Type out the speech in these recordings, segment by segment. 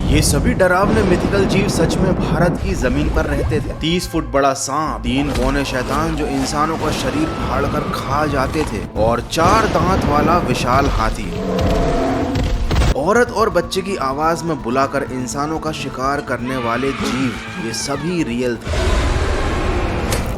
ये सभी डरावने मिथिकल जीव सच में भारत की जमीन पर रहते थे। 30 फुट बड़ा सांप, 3 बौने शैतान जो इंसानों का शरीर फाड़कर खा जाते थे, और 4 दांत वाला विशाल हाथी। औरत और बच्चे की आवाज में बुलाकर इंसानों का शिकार करने वाले जीव, ये सभी रियल थे।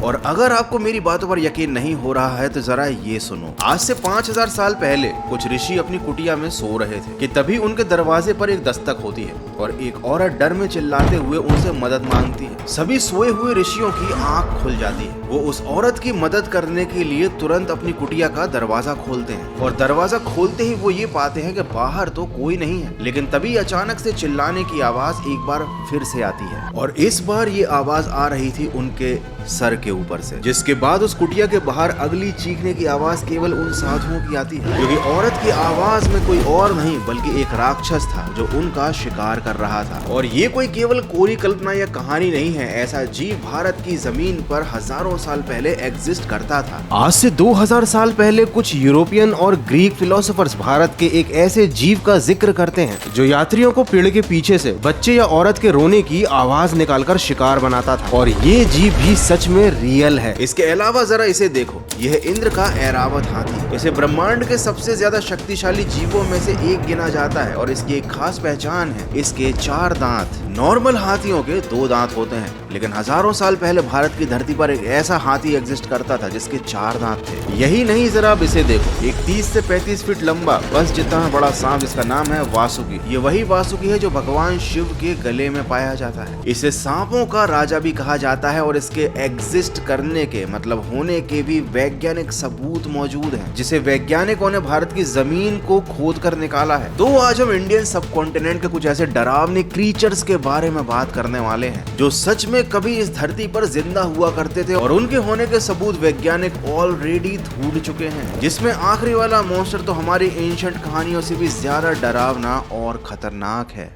और अगर आपको मेरी बातों पर यकीन नहीं हो रहा है तो जरा ये सुनो। आज से 5000 साल पहले कुछ ऋषि अपनी कुटिया में सो रहे थे कि तभी उनके दरवाजे पर एक दस्तक होती है और एक औरत डर में चिल्लाते हुए उनसे मदद मांगती है। सभी सोए हुए ऋषियों की आंख खुल जाती है। वो उस औरत की मदद करने के लिए तुरंत अपनी कुटिया का दरवाजा खोलते हैं और दरवाजा खोलते ही वो ये पाते हैं कि बाहर तो कोई नहीं है। लेकिन तभी अचानक से चिल्लाने की आवाज एक बार फिर से आती है और इस बार ये आवाज आ रही थी उनके सर के ऊपर से, जिसके बाद उस कुटिया के बाहर अगली चीखने की आवाज केवल उन साधुओं की आती है, क्योंकि औरत की आवाज में कोई और नहीं बल्कि एक राक्षस था जो उनका शिकार कर रहा था। और ये कोई केवल कोरी कल्पना या कहानी नहीं है, ऐसा जीव भारत की जमीन पर हजारों साल पहले एग्जिस्ट करता था। आज से 2000 साल पहले कुछ यूरोपियन और ग्रीक फिलोसोफर्स भारत के एक ऐसे जीव का जिक्र करते हैं जो यात्रियों को पेड़ के पीछे से बच्चे या औरत के रोने की आवाज निकालकर शिकार बनाता था। और ये जीव भी सच में रियल है। इसके अलावा जरा इसे देखो, यह इंद्र का ऐरावत हाथी। इसे ब्रह्मांड के सबसे ज्यादा शक्तिशाली जीवों में से एक गिना जाता है और इसकी एक खास पहचान है, इसके 4 दांत। नॉर्मल हाथियों के 2 दांत होते हैं, लेकिन हजारों साल पहले भारत की धरती पर एक ऐसा हाथी एग्जिस्ट करता था जिसके 4 दांत थे। यही नहीं, जरा अब इसे देखो, एक 30 से 35 फीट लंबा बस जितना बड़ा सांप जिसका नाम है वासुकी। ये वही वासुकी है जो भगवान शिव के गले में पाया जाता है। इसे सांपों का राजा भी कहा जाता है और इसके एग्जिस्ट करने के मतलब होने के भी वैज्ञानिक सबूत मौजूद हैं, जिसे वैज्ञानिकों ने भारत की जमीन को खोद कर निकाला है। तो आज हम इंडियन सब कॉन्टिनेंट के कुछ ऐसे डरावने क्रीचर्स के बारे में बात करने वाले हैं जो सच में कभी इस धरती पर जिंदा हुआ करते थे और उनके होने के सबूत वैज्ञानिक ऑलरेडी ढूंढ चुके हैं। जिसमें आखिरी वाला मॉन्स्टर तो हमारी एंशिएंट कहानियों से भी ज्यादा डरावना और खतरनाक है।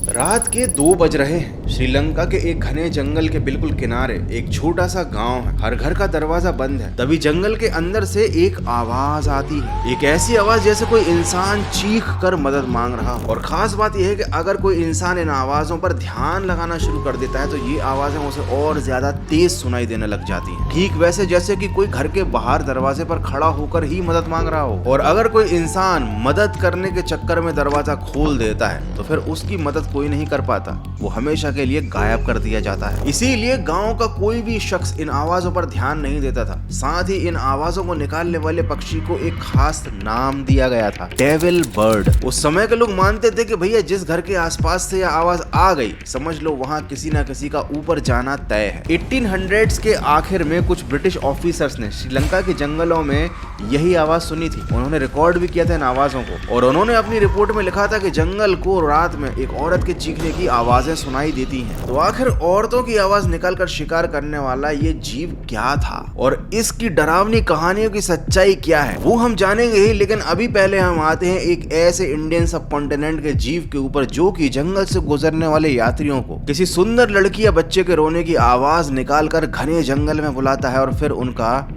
रात के 2 बज रहे हैं। श्रीलंका के एक घने जंगल के बिल्कुल किनारे एक छोटा सा गांव है। हर घर का दरवाजा बंद है। तभी जंगल के अंदर से एक आवाज आती है, एक ऐसी आवाज जैसे कोई इंसान चीख कर मदद मांग रहा हो। और खास बात यह है कि अगर कोई इंसान इन आवाजों पर ध्यान लगाना शुरू कर देता है तो ये आवाजें उसे और ज्यादा तेज सुनाई देने लग जाती हैं, ठीक वैसे जैसे कि कोई घर के बाहर दरवाजे पर खड़ा होकर ही मदद मांग रहा हो। और अगर कोई इंसान मदद करने के चक्कर में दरवाजा खोल देता है तो फिर उसकी मदद कोई नहीं कर पाता, वो हमेशा के लिए गायब कर दिया जाता है। इसीलिए गांव का कोई भी शख्स इन आवाजों पर ध्यान नहीं देता था। साथ ही इन आवाजों को निकालने वाले पक्षी को एक खास नाम दिया गया था, डेविल बर्ड। उस समय के लोग मानते थे कि भैया जिस घर के आसपास से यह आवाज आ गई, समझ लो वहां किसी ना किसी का ऊपर जाना तय है। 1800s के आखिर में कुछ ब्रिटिश ऑफिसर्स ने श्रीलंका के जंगलों में यही आवाज सुनी थी। उन्होंने रिकॉर्ड भी किया था इन आवाजों को और उन्होंने अपनी रिपोर्ट में लिखा था कि जंगल को रात में एक औरत के चीखने की आवाजें सुनाई देती हैं। तो आखिर औरतों की आवाज निकालकर शिकार करने वाला ये जीव क्या था और इसकी डरावनी कहानियों की सच्चाई क्या है वो हम जानेंगे ही। लेकिन अभी पहले हम आते हैं एक ऐसे इंडियन सब कॉन्टिनेंट के जीव के ऊपर जो कि जंगल से गुजरने वाले यात्रियों को किसी सुंदर लड़की या बच्चे के रोने की आवाज निकालकर घने जंगल में बुलाता है और फिर उनका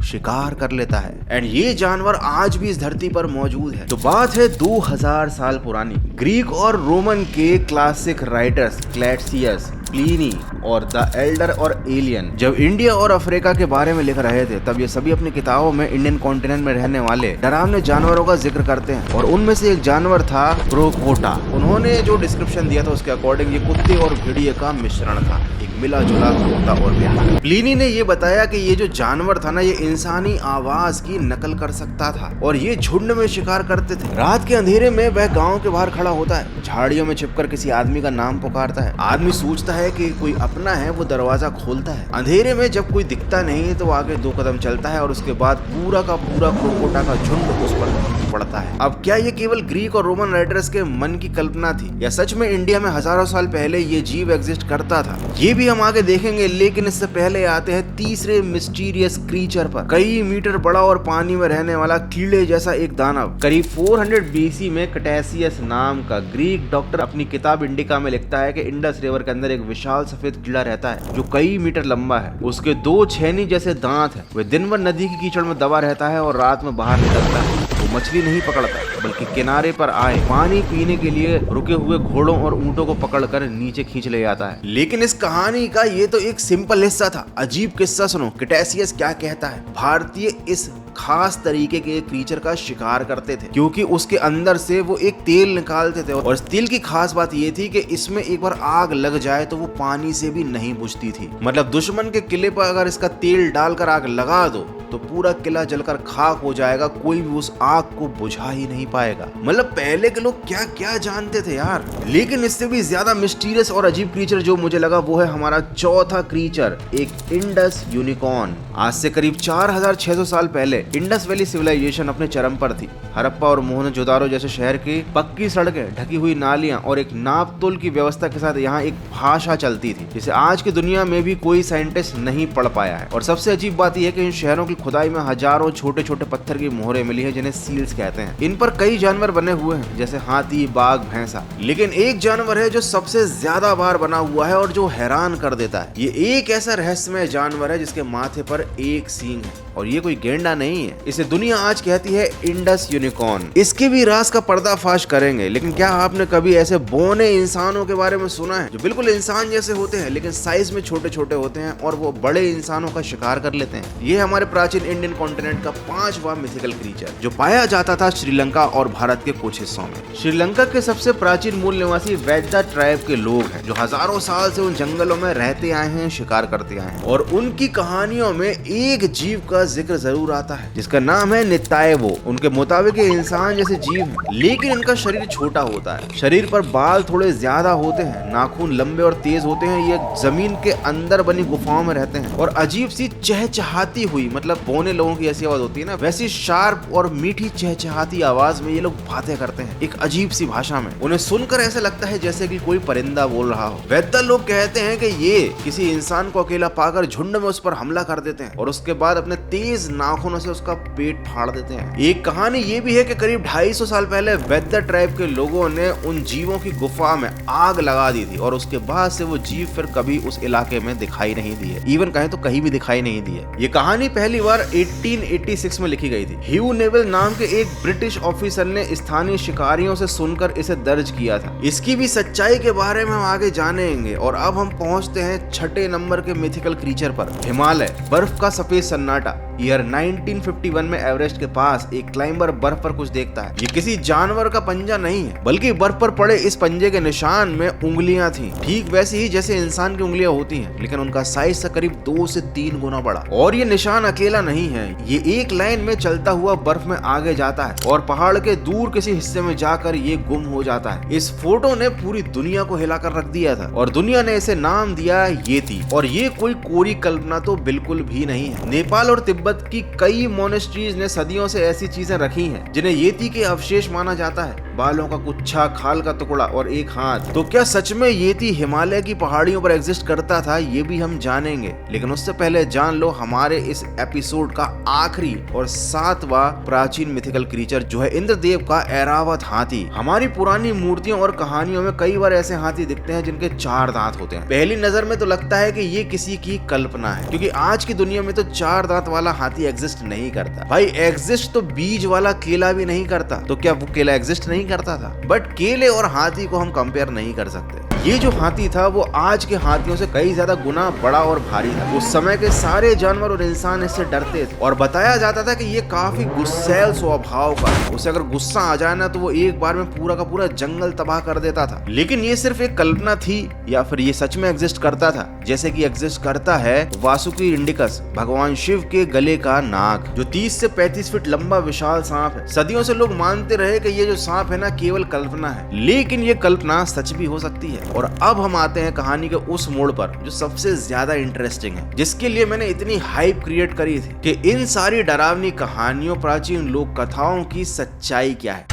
शिकार कर लेता है। एंड ये जानवर आज भी इस धरती पर मौजूद है। तो बात है 2000 साल पुरानी। ग्रीक और रोमन के क्लासिक राइटर्स क्लैडसियस, प्लिनी और द एल्डर और एलियन जब इंडिया और अफ्रीका के बारे में लिख रहे थे तब ये सभी अपनी किताबों में इंडियन कॉन्टिनेंट में रहने वाले डरावने जानवरों का जिक्र करते हैं। और उनमें से एक जानवर था क्रोकोटा। उन्होंने जो डिस्क्रिप्शन दिया था उसके अकॉर्डिंग ये कुत्ते और भेड़िए का मिश्रण था, एक मिला जुला कुत्ता और भेड़िया। प्लिनी ने ये बताया कि ये जो जानवर था ना, ये इंसानी आवाज की नकल कर सकता था और ये झुंड में शिकार करते थे। रात के अंधेरे में वह गांव के बाहर खड़ा होता है, झाड़ियों में छिपकर किसी आदमी का नाम पुकारता है। आदमी सोचता है कि कोई अपना है, वो दरवाजा खोलता है। अंधेरे में जब कोई दिखता नहीं तो आगे 2 कदम चलता है और उसके बाद पूरा का पूरा क्रोकोटा का झुंड उस पर पड़ता है। अब क्या ये केवल ग्रीक और रोमन राइटर्स के मन की कल्पना थी या सच में इंडिया में हजारों साल पहले ये जीव एग्जिस्ट करता था? ये भी हम आगे देखेंगे, लेकिन इससे पहले आते हैं तीसरे मिस्टीरियस क्रीचर पर। कई मीटर बड़ा और पानी में रहने वाला कीड़े जैसा एक दानव। करीब 400 BC में कैटेसियस नाम का ग्रीक डॉक्टर अपनी किताब इंडिका में लिखता है कि इंडस रिवर के अंदर एक विशाल सफेद कीड़ा रहता है जो कई मीटर लंबा है। उसके 2 छेनी जैसे दांत है। वह दिन भर नदी की कीचड़ में दबा रहता है और रात में बाहर निकलता है। वो मछली नहीं पकड़ता, बल्कि किनारे पर आए पानी पीने के लिए रुके हुए घोड़ों और ऊंटों को पकड़कर नीचे खींच ले जाता है। लेकिन इस कहानी का ये तो एक सिंपल हिस्सा था। अजीब किस्सा सुनो, कैटेसियस क्या कहता है। भारतीय इस खास तरीके के क्रीचर का शिकार करते थे क्योंकि उसके अंदर से वो एक तेल निकालते थे, और इस तेल की खास बात ये थी कि इसमें एक बार आग लग जाए तो वो पानी से भी नहीं बुझती थी। मतलब दुश्मन के किले पर अगर इसका तेल डालकर आग लगा दो तो पूरा किला जलकर खाक हो जाएगा, कोई भी उस आग को बुझा ही नहीं पाएगा। मतलब पहले के लोग क्या क्या जानते थे यार। लेकिन इससे भी ज्यादा मिस्टीरियस और अजीब क्रीचर जो मुझे लगा वो है हमारा चौथा क्रीचर, एक इंडस यूनिकॉर्न। आज से करीब 4600 साल पहले इंडस वैली सिविलाइजेशन अपने चरम पर थी। हड़प्पा और मोहनजोदारो जैसे शहर की पक्की सड़कें, ढकी हुई नालियां और एक नापतोल की व्यवस्था के साथ यहाँ एक भाषा चलती थी जिसे आज की दुनिया में भी कोई साइंटिस्ट नहीं पढ़ पाया है। और सबसे अजीब बात यह है कि इन शहरों की खुदाई में हजारों छोटे छोटे पत्थर की मोहरें मिली है जिन्हें सील्स कहते हैं। इन पर कई जानवर बने हुए हैं जैसे हाथी, बाघ, भैंसा। लेकिन एक जानवर है जो सबसे ज्यादा बार बना हुआ है और जो हैरान कर देता है। ये एक ऐसा रहस्यमय जानवर है जिसके माथे पर एक सींग है और ये कोई गेंडा नहीं है। इसे दुनिया आज कहती है इंडस यूनिकॉर्न। इसके भी राज का पर्दाफाश करेंगे। लेकिन क्या आपने कभी ऐसे बौने इंसानों के बारे में सुना है जो बिल्कुल इंसान जैसे होते हैं लेकिन साइज में छोटे छोटे होते हैं और वो बड़े इंसानों का शिकार कर लेते हैं? ये हमारे प्राचीन इंडियन कॉन्टिनेंट का 5वां मिथिकल क्रीचर जो पाया जाता था श्रीलंका और भारत के कुछ हिस्सों में। श्रीलंका के सबसे प्राचीन मूल निवासी वेद्दा ट्राइब के लोग हैं जो हजारों साल से उन जंगलों में रहते आए हैं, शिकार करते आए हैं। और उनकी कहानियों में एक जीव का जिक्र जरूर आता है जिसका नाम है निताएवो। उनके मुताबिक ये इंसान जैसे जीव है लेकिन इनका शरीर छोटा होता है। शरीर पर बाल थोड़े ज्यादा होते हैं, नाखून लंबे और तेज होते हैं। ये जमीन के अंदर बनी गुफाओं में रहते हैं और अजीब सी चहचहाती हुई, मतलब बौने लोगों की ऐसी आवाज होती है ना, वैसी शार्प और मीठी चहचहाती आवाज में ये लोग बातें करते हैं एक अजीब सी भाषा में। उन्हें सुनकर ऐसा लगता है जैसे कि कोई परिंदा बोल रहा हो। वेद्दा लोग कहते हैं कि ये किसी इंसान को अकेला पाकर झुंड में उस पर हमला कर देते हैं और उसके बाद अपने तेज नाखूनों से उसका पेट फाड़ देते हैं। एक कहानी ये भी है कि करीब 250 साल पहले वेद्दा ट्राइब के लोगों ने उन जीवों की गुफा में आग लगा दी थी और उसके बाद से वो जीव फिर कभी उस इलाके में दिखाई नहीं दिए। इवन कहें तो कहीं भी दिखाई नहीं दिए। ये कहानी पहली बार 1886 में लिखी गई थी। ह्यू नेवल नाम के एक ब्रिटिश ऑफिसर ने स्थानीय शिकारियों से सुनकर इसे दर्ज किया था। इसकी भी सच्चाई के बारे में हम आगे जानेंगे। और अब हम पहुंचते हैं 6 नंबर के मिथिकल क्रीचर पर, हिमालय। बर्फ का सफेद सन्नाटा। ईयर 1951 में एवरेस्ट के पास एक क्लाइंबर बर्फ पर कुछ देखता है। ये किसी जानवर का पंजा नहीं है बल्कि बर्फ पर पड़े इस पंजे के निशान में उंगलियां थी, ठीक वैसी ही जैसे इंसान की उंगलियां होती हैं, लेकिन उनका साइज से करीब 2 से 3 गुना बड़ा। और ये निशान अकेला नहीं है, ये एक लाइन में चलता हुआ बर्फ में आगे जाता है और पहाड़ के दूर किसी हिस्से में जाकर ये गुम हो जाता है। इस फोटो ने पूरी दुनिया को हिलाकर रख दिया था और दुनिया ने इसे नाम दिया येती। और ये कोई कोरी कल्पना तो बिल्कुल भी नहीं है। नेपाल और तिब्बत की कई मोनेस्ट्रीज ने सदियों से ऐसी चीजें रखी हैं जिन्हें येती के अवशेष माना जाता है। बालों का गुच्छा, खाल का टुकड़ा और एक हाथ। तो क्या सच में येती हिमालय की पहाड़ियों पर एग्जिस्ट करता था? ये भी हम जानेंगे। लेकिन उससे पहले जान लो हमारे इस एपिसोड का आखिरी और 7वां प्राचीन मिथिकल क्रीचर जो है इंद्रदेव का ऐरावत हाथी। हमारी पुरानी मूर्तियों और कहानियों में कई बार ऐसे हाथी दिखते हैं जिनके 4 दांत होते हैं। पहली नजर में तो लगता है कि ये किसी की कल्पना है क्योंकि आज की दुनिया में तो 4 दांत वाला हाथी एग्जिस्ट नहीं करता। भाई एग्जिस्ट तो बीज वाला केला भी नहीं करता, तो क्या वो केला एग्जिस्ट नहीं करता था? बट केले और हाथी को हम कंपेयर नहीं कर सकते। ये जो हाथी था वो आज के हाथियों से कई ज्यादा गुना बड़ा और भारी था। उस समय के सारे जानवर और इंसान इससे डरते थे और बताया जाता था कि ये काफी गुस्सैल स्वभाव का है। उसे अगर गुस्सा आ जाए ना तो वो एक बार में पूरा का पूरा जंगल तबाह कर देता था। लेकिन ये सिर्फ एक कल्पना थी या फिर ये सच में एग्जिस्ट करता था? जैसे कि एग्जिस्ट करता है वासुकी इंडिकस, भगवान शिव के गले का नाग, जो 30 से 35 फीट लंबा विशाल सांप है। सदियों से लोग मानते रहे कि ये जो सांप है ना केवल कल्पना है, लेकिन ये कल्पना सच भी हो सकती है। और अब हम आते हैं कहानी के उस मोड़ पर जो सबसे ज्यादा इंटरेस्टिंग है, जिसके लिए मैंने इतनी हाइप क्रिएट करी थी कि इन सारी डरावनी कहानियों, प्राचीन लोक कथाओं की सच्चाई क्या है।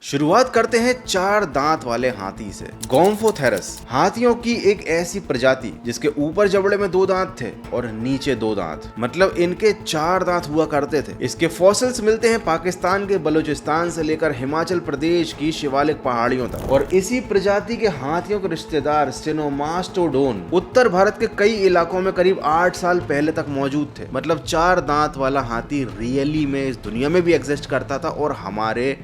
शुरुआत करते हैं 4 दांत वाले हाथी से। गोम्फोथेरस हाथियों की एक ऐसी प्रजाति जिसके ऊपर जबड़े में 2 दांत थे और नीचे 2 दांत, मतलब इनके 4 दांत हुआ करते थे। इसके फॉसिल्स मिलते हैं पाकिस्तान के बलूचिस्तान से लेकर हिमाचल प्रदेश की शिवालिक पहाड़ियों तक। और इसी प्रजाति के हाथियों के रिश्तेदार सिनोमास्टोडोन उत्तर भारत के कई इलाकों में करीब 8 साल पहले तक मौजूद थे। मतलब 4 दांत वाला हाथी रियली में इस दुनिया में भी एग्जिस्ट करता था और हमारे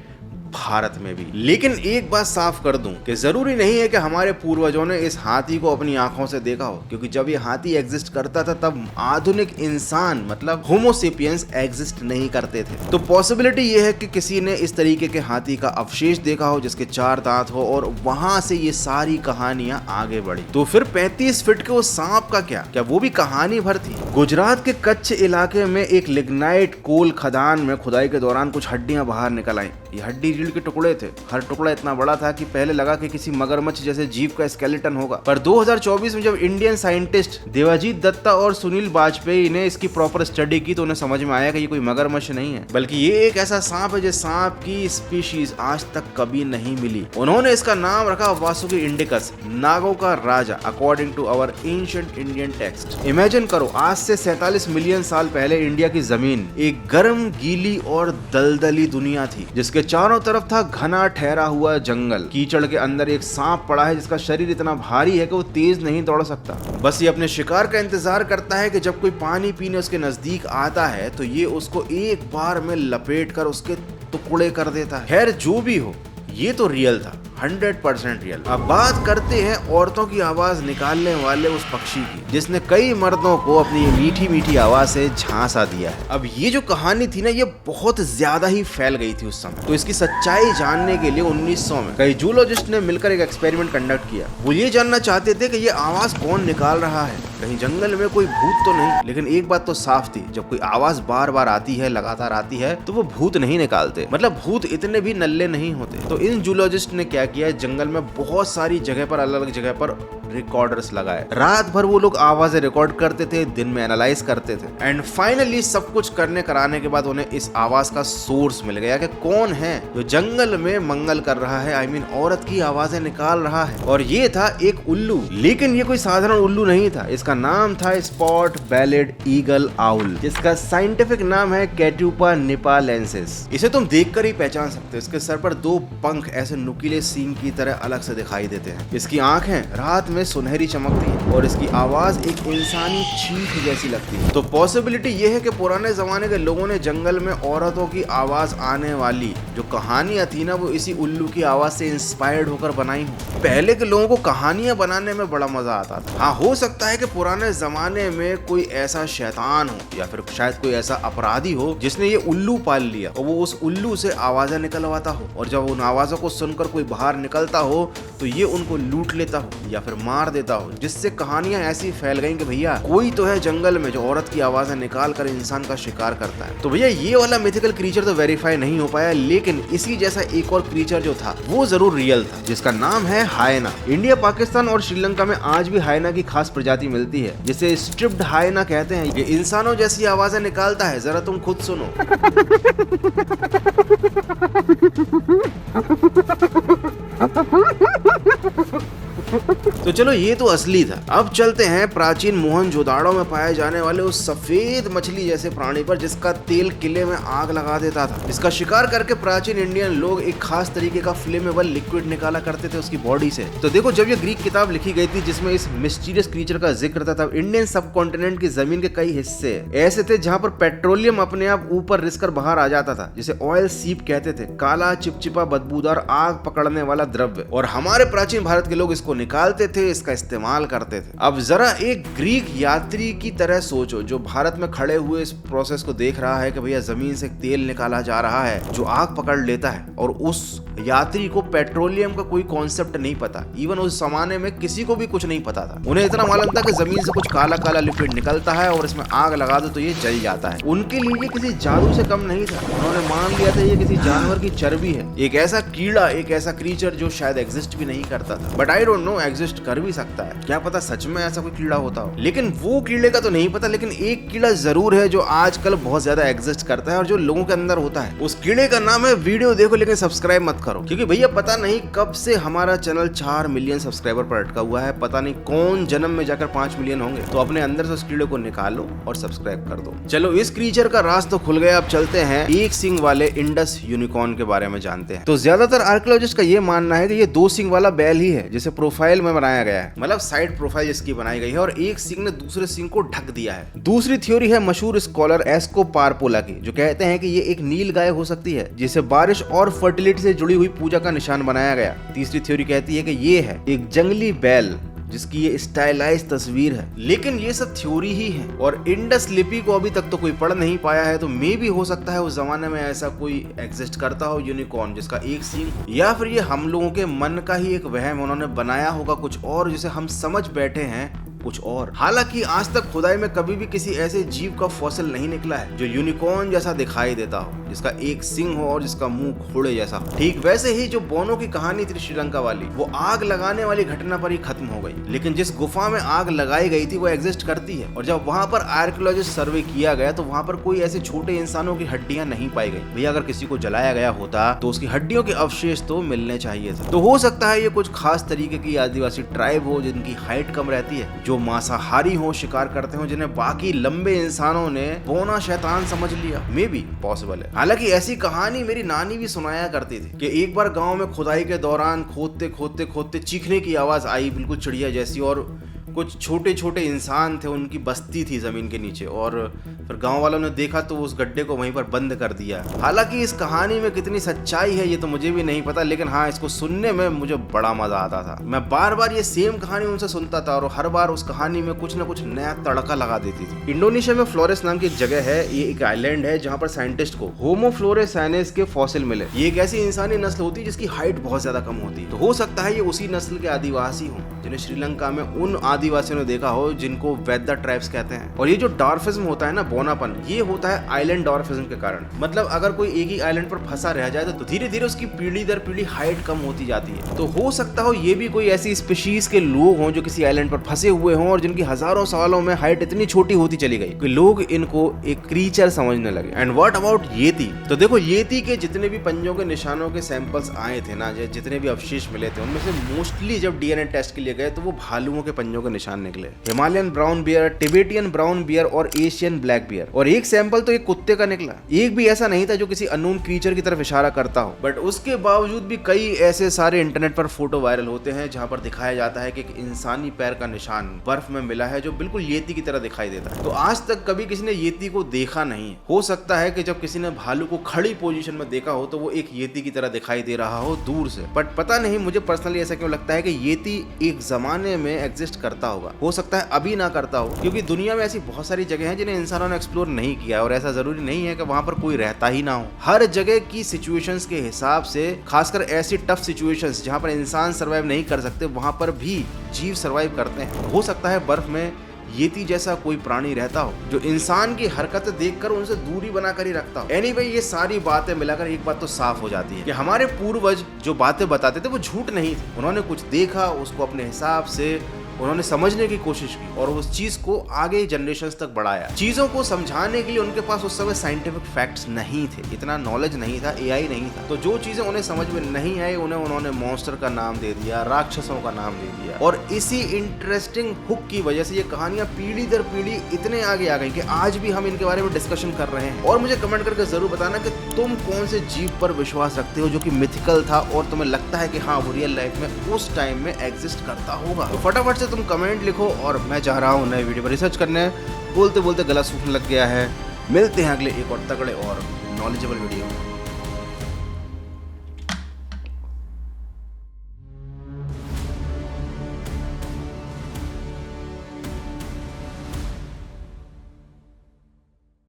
भारत में भी। लेकिन एक बात साफ कर दूं कि जरूरी नहीं है कि हमारे पूर्वजों ने इस हाथी को अपनी आंखों से देखा हो, क्योंकि जब ये हाथी एग्जिस्ट करता था तब आधुनिक इंसान मतलब होमोसेपियंस एग्जिस्ट नहीं करते थे। तो पॉसिबिलिटी ये है कि किसी ने इस तरीके के हाथी का अवशेष देखा हो जिसके 4 दांत हो और वहां से ये सारी कहानियां आगे बढ़ी। तो फिर 35 फीट के उस सांप का क्या वो भी कहानी भर थी? गुजरात के कच्छ इलाके में एक लिग्नाइट कोल खदान में खुदाई के दौरान कुछ हड्डियां बाहर निकल आई। ये हड्डी रीढ़ के टुकड़े थे। हर टुकड़ा इतना बड़ा था कि पहले लगा कि किसी मगरमच्छ जैसे जीव का स्केलेटन होगा, पर 2024 में जब इंडियन साइंटिस्ट देवाजीत दत्ता और सुनील वाजपेयी ने इसकी प्रॉपर स्टडी की तो उन्हें समझ में आया कि ये कोई मगरमच्छ नहीं है, बल्कि ये एक ऐसा सांप है जो सांप की स्पीशीज आज तक कभी नहीं मिली। उन्होंने इसका नाम रखा वासुकी इंडिकस, नागों का राजा, according to our ancient Indian text. Imagine करो, आज से 47 मिलियन साल पहले इंडिया की जमीन एक गर्म, गीली और दलदली दुनिया थी जिसके चारों तरफ था घना ठहरा हुआ जंगल। कीचड़ के अंदर एक सांप पड़ा है जिसका शरीर इतना भारी है कि वो तेज नहीं दौड़ सकता। बस ये अपने शिकार का इंतजार करता है कि जब कोई पानी पीने उसके नजदीक आता है तो ये उसको एक बार में लपेट कर उसके टुकड़े कर देता है। खैर जो भी हो, ये तो रियल था, 100% रियल। अब बात करते हैं औरतों की आवाज निकालने वाले उस पक्षी की जिसने कई मर्दों को अपनी मीठी मीठी आवाज से झांसा दिया है। अब ये जो कहानी थी ना, ये बहुत ज्यादा ही फैल गई थी उस समय। तो इसकी सच्चाई जानने के लिए 1900 में कई जूलॉजिस्ट ने मिलकर एक एक्सपेरिमेंट कंडक्ट किया। वो ये जानना चाहते थे कि ये आवाज कौन निकाल रहा है, कहीं जंगल में कोई भूत तो नहीं। लेकिन एक बात तो साफ थी, जब कोई आवाज बार बार आती है, लगातार आती है, तो वो भूत नहीं निकालते। मतलब भूत इतने भी नल्ले नहीं होते। तो इन जूलॉजिस्ट ने क्या किया, जंगल में बहुत सारी जगह पर, अलग अलग जगह पर रिकॉर्डर्स लगाए। रात भर वो लोग आवाजें रिकॉर्ड करते थे, दिन में एनालाइज करते थे। एंड फाइनली सब कुछ करने कराने के बाद उन्हें इस आवाज का सोर्स मिल गया कि कौन है जो जंगल में मंगल कर रहा है, आई मीन औरत की आवाजें निकाल रहा है। और ये था एक उल्लू। लेकिन ये कोई साधारण उल्लू नहीं था, इसका नाम था स्पॉट बेलेड ईगल आउल, जिसका साइंटिफिक नाम है कैट्यूपा निपालेंसिस। इसे तुम देखकर ही पहचान सकते हो। इसके सर पर 2 पंख ऐसे नुकीले सींग की तरह अलग से दिखाई देते हैं। इसकी आंखें रात में सुनहरी चमकती है और इसकी आवाज एक इंसानी चीख जैसी लगती है। तो पॉसिबिलिटी ये है कि पुराने जमाने के लोगों ने जंगल में औरतों की आवाज आने वाली जो कहानियां थी ना, वो इसी उल्लू की आवाज से इंस्पायर्ड होकर बनाई हो। पहले के लोगों को कहानियां बनाने में बड़ा मजा आता था। हाँ, हो सकता है कि पुराने जमाने में कोई ऐसा शैतान हो या फिर शायद कोई ऐसा अपराधी हो जिसने ये उल्लू पाल लिया और वो उस उल्लू से आवाजें निकलवाता हो, और जब उन आवाजों को सुनकर कोई बाहर निकलता हो तो ये उनको लूट लेता हो या फिर मार देता हो, जिससे कहानियां ऐसी फैल गई कि भैया कोई तो है जंगल में जो औरत की आवाजें निकाल कर इंसान का शिकार करता है। तो भैया ये वाला मिथिकल क्रीचर तो वेरीफाई नहीं हो पाया, लेकिन इसी जैसा एक और क्रीचर जो था वो जरूर रियल था, जिसका नाम है हायना। इंडिया, पाकिस्तान और श्रीलंका में आज भी हायना की खास प्रजाति मिलती है जिसे स्ट्रिप्ड हायना कहते हैं। ये इंसानों जैसी आवाजें निकालता है, जरा तुम खुद सुनो। तो चलो ये तो असली था। अब चलते हैं प्राचीन मोहनजोदाड़ो में पाए जाने वाले उस सफेद मछली जैसे प्राणी पर जिसका तेल किले में आग लगा देता था। इसका शिकार करके प्राचीन इंडियन लोग एक खास तरीके का फ्लेमेबल लिक्विड निकाला करते थे उसकी बॉडी से। तो देखो, जब ये ग्रीक किताब लिखी गई थी जिसमें इस मिस्टीरियस क्रीचर का जिक्र था, तब इंडियन सब कॉन्टिनेंट की जमीन के कई हिस्से ऐसे थे जहाँ पर पेट्रोलियम अपने आप ऊपर रिस कर बाहर आ जाता था, जिसे ऑयल सीप कहते थे, काला चिपचिपा बदबूदार आग पकड़ने वाला द्रव्य। और हमारे प्राचीन भारत के लोग इसको निकालते थे, इसका इस्तेमाल करते थे। अब जरा एक ग्रीक यात्री की तरह सोचो जो भारत में खड़े हुए इस प्रोसेस को देख रहा है कि भैया जमीन से तेल निकाला जा रहा है जो आग पकड़ लेता है, और उस यात्री को पेट्रोलियम का कोई कॉन्सेप्ट नहीं पता। इवन उस जमाने में किसी को भी कुछ नहीं पता था। उन्हें इतना मालूम था कि जमीन से कुछ काला काला लिक्विड निकलता है और इसमें आग लगा दो तो ये जल जाता है। उनके लिए किसी जादू से कम नहीं था। उन्होंने मान लिया था ये किसी जानवर की चर्बी है, एक ऐसा कीड़ा, एक ऐसा क्रीचर जो शायद एग्जिस्ट भी नहीं करता था। But I don't know exist कर भी सकता है। क्या पता सच में ऐसा कोई कीड़ा होता हो, लेकिन वो कीड़े का तो नहीं पता। लेकिन एक कीड़ा जरूर है जो आजकल बहुत ज्यादा एग्जिस्ट करता है और जो लोगों के अंदर होता है। उस कीड़े का नाम है, वीडियो देखो लेकिन सब्सक्राइब मत करो, क्योंकि भैया पता नहीं कब से हमारा चैनल 4 मिलियन सब्सक्राइबर पर अटका हुआ है। पता नहीं कौन जन्म में जाकर 5 मिलियन होंगे। तो अपने अंदर से उस कीड़े को निकालो और सब्सक्राइब कर दो। चलो इस क्रीचर का राज तो खुल गया, अब चलते हैं एक सिंग वाले इंडस यूनिकॉर्न के बारे में जानते हैं। तो ज्यादातर आर्कियोलॉजिस्ट का ये मानना है कि ये 2 सिंग वाला बैल ही है, जिसे प्रोफाइल में बनाया गया है, मतलब साइड प्रोफाइल जिसकी बनाई गई है, और एक सिंग ने दूसरे सिंग को ढक दिया है। दूसरी थ्योरी है मशहूर स्कॉलर एस्को पारपोला की, जो कहते हैं कि ये एक नील गाय हो सकती है जिसे बारिश और फर्टिलिटी से जुड़ी हुई पूजा का निशान बनाया गया। तीसरी थ्योरी कहती है कि ये है एक जंगली बैल जिसकी ये स्टाइलाइज तस्वीर है। लेकिन ये सब थ्योरी ही है और इंडस लिपि को अभी तक तो कोई पढ़ नहीं पाया है। तो मे भी हो सकता है उस जमाने में ऐसा कोई एग्जिस्ट करता हो यूनिकॉर्न जिसका एक सींग, या फिर ये हम लोगों के मन का ही एक वहम, उन्होंने बनाया होगा कुछ और जिसे हम समझ बैठे हैं कुछ और। हालांकि आज तक खुदाई में कभी भी किसी ऐसे जीव का फॉसिल नहीं निकला है जो यूनिकॉर्न जैसा दिखाई देता हो, जिसका एक सिंग हो और जिसका मुंह घोड़े जैसा हो। ठीक वैसे ही जो बोनो की कहानी थी श्रीलंका वाली, वो आग लगाने वाली घटना पर ही खत्म हो गई। लेकिन जिस गुफा में आग लगाई गई थी वो एग्जिस्ट करती है, और जब वहां पर आर्कियोलॉजिस्ट सर्वे किया गया तो वहां पर कोई ऐसे छोटे इंसानों की हड्डियां नहीं पाई गई। भैया अगर किसी को जलाया गया होता तो उसकी हड्डियों के अवशेष तो मिलने चाहिए थे। तो हो सकता है ये कुछ खास तरीके की आदिवासी ट्राइब हो जिनकी हाइट कम रहती है, जो मांसाहारी हो, शिकार करते हो, जिन्हें बाकी लंबे इंसानों ने बोना शैतान समझ लिया। मे बी पॉसिबल है। हालांकि ऐसी कहानी मेरी नानी भी सुनाया करती थी कि एक बार गांव में खुदाई के दौरान खोदते खोदते खोदते चीखने की आवाज आई, बिल्कुल चिड़िया जैसी, और कुछ छोटे छोटे इंसान थे, उनकी बस्ती थी जमीन के नीचे, और फिर गांव वालों ने देखा तो उस गड्ढे को वहीं पर बंद कर दिया। हालांकि इस कहानी में कितनी सच्चाई है ये तो मुझे भी नहीं पता, लेकिन हाँ इसको सुनने में मुझे बड़ा मजा आता था। मैं बार बार ये सेम कहानी उनसे सुनता था और हर बार उस कहानी में कुछ न कुछ नया तड़का लगा देती थी। इंडोनेशिया में फ्लोरेस नाम की एक जगह है, ये एक आइलैंड है जहाँ पर साइंटिस्ट को होमो फ्लोरेसाइनेस के फॉसिल मिले। ये एक ऐसी इंसानी नस्ल होती है जिसकी हाइट बहुत ज्यादा कम होती है। तो हो सकता है ये उसी नस्ल के आदिवासी हों जिन्हें श्रीलंका में उन आदिवासियों ने देखा हो जिनको वेदा ट्राइब्स कहते हैं। और ये जो डॉर्फिज्म होता है ना, बोनापन, ये होता है आइलैंड डॉर्फिज्म के कारण। मतलब अगर कोई एक ही आइलैंड पर फंसा रह जाए तो धीरे धीरे उसकी पीढ़ी दर पीढ़ी हाइट कम होती जाती है। तो हो सकता हो ये भी कोई ऐसी स्पीशीज के लोग हों जो किसी आइलैंड पर फंसे हुए हों और जिनकी हजारों सालों में हाइट इतनी छोटी होती चली गई कि लोग इनको एक क्रीचर समझने लगे। एंड व्हाट अबाउट येती? तो देखो, येती के जितने भी पंजों के निशानों के सैंपल्स आए थे ना, जितने भी अवशेष मिले थे, उनमें से मोस्टली जब डीएनए टेस्ट के लिए गए तो वो भालुओं के पंजों के निशान निकले। Himalayan brown bear, Tibetan brown bear और एशियन ब्लैक बियर। और एक सैंपल तो एक कुत्ते का निकला। एक भी ऐसा नहीं था जो किसी अननोन क्रीचर की तरफ इशारा करता हो। बट उसके बावजूद भी कई ऐसे सारे इंटरनेट पर फोटो वायरल होते हैं जहां पर दिखाया जाता है कि एक इंसानी पैर का निशान बर्फ में मिला है जो बिल्कुल येती की तरह दिखाई देता है। तो आज तक कभी किसी ने येती को देखा नहीं। हो सकता है कि जब किसी ने भालू को खड़ी पोजीशन में देखा हो तो वो एक येती की तरह दिखाई दे रहा हो दूर से। बट पता नहीं, मुझे पर्सनली ऐसा क्यों लगता है कि येती एक जमाने में एग्जिस्ट करता होगा। हो सकता है अभी ना करता हो, क्योंकि दुनिया में ऐसी बहुत सारी जगह हैं जिन्हें इंसानों ने एक्सप्लोर नहीं किया है, और ऐसा जरूरी नहीं है कि वहां पर कोई रहता ही ना हो। हर जगह की सिचुएशंस के हिसाब से, खासकर ऐसी टफ सिचुएशंस जहां पर इंसान सर्वाइव नहीं कर सकते, वहां पर भी जीव सर्वाइव करते हैं। हो सकता है बर्फ में येती जैसा कोई प्राणी रहता हो जो इंसान की हरकतें देखकर उनसे दूरी बनाकर ही रखता हो। एनीवे, ये सारी बातें मिलाकर एक बात तो साफ हो जाती है कि हमारे पूर्वज जो बातें बताते थे वो झूठ नहीं थे। उन्होंने कुछ देखा, उसको अपने हिसाब से उन्होंने समझने की कोशिश की और उस चीज को आगे जनरेशंस तक बढ़ाया। चीजों को समझाने के लिए उनके पास उस समय साइंटिफिक फैक्ट्स नहीं थे, इतना नॉलेज नहीं था, एआई नहीं था। तो जो चीजें उन्हें समझ में नहीं आई उन्होंने मॉन्स्टर का नाम दे दिया, राक्षसों का नाम दे दिया। और इसी इंटरेस्टिंग हुक की वजह से ये कहानियां पीढ़ी दर पीढ़ी इतने आगे आ गई कि आज भी हम इनके बारे में डिस्कशन कर रहे हैं। और मुझे कमेंट करके जरूर बताना कि तुम कौन से जीव पर विश्वास रखते हो जो कि मिथिकल था और तुम्हें लगता है कि हाँ वो रियल लाइफ में उस टाइम में एग्जिस्ट करता होगा। तो फटाफट से तुम कमेंट लिखो और मैं जा रहा हूँ नए वीडियो पर रिसर्च करने। बोलते बोलते गला सूखने लग गया है। मिलते हैं अगले एक और तगड़े और नॉलेजेबल वीडियो में।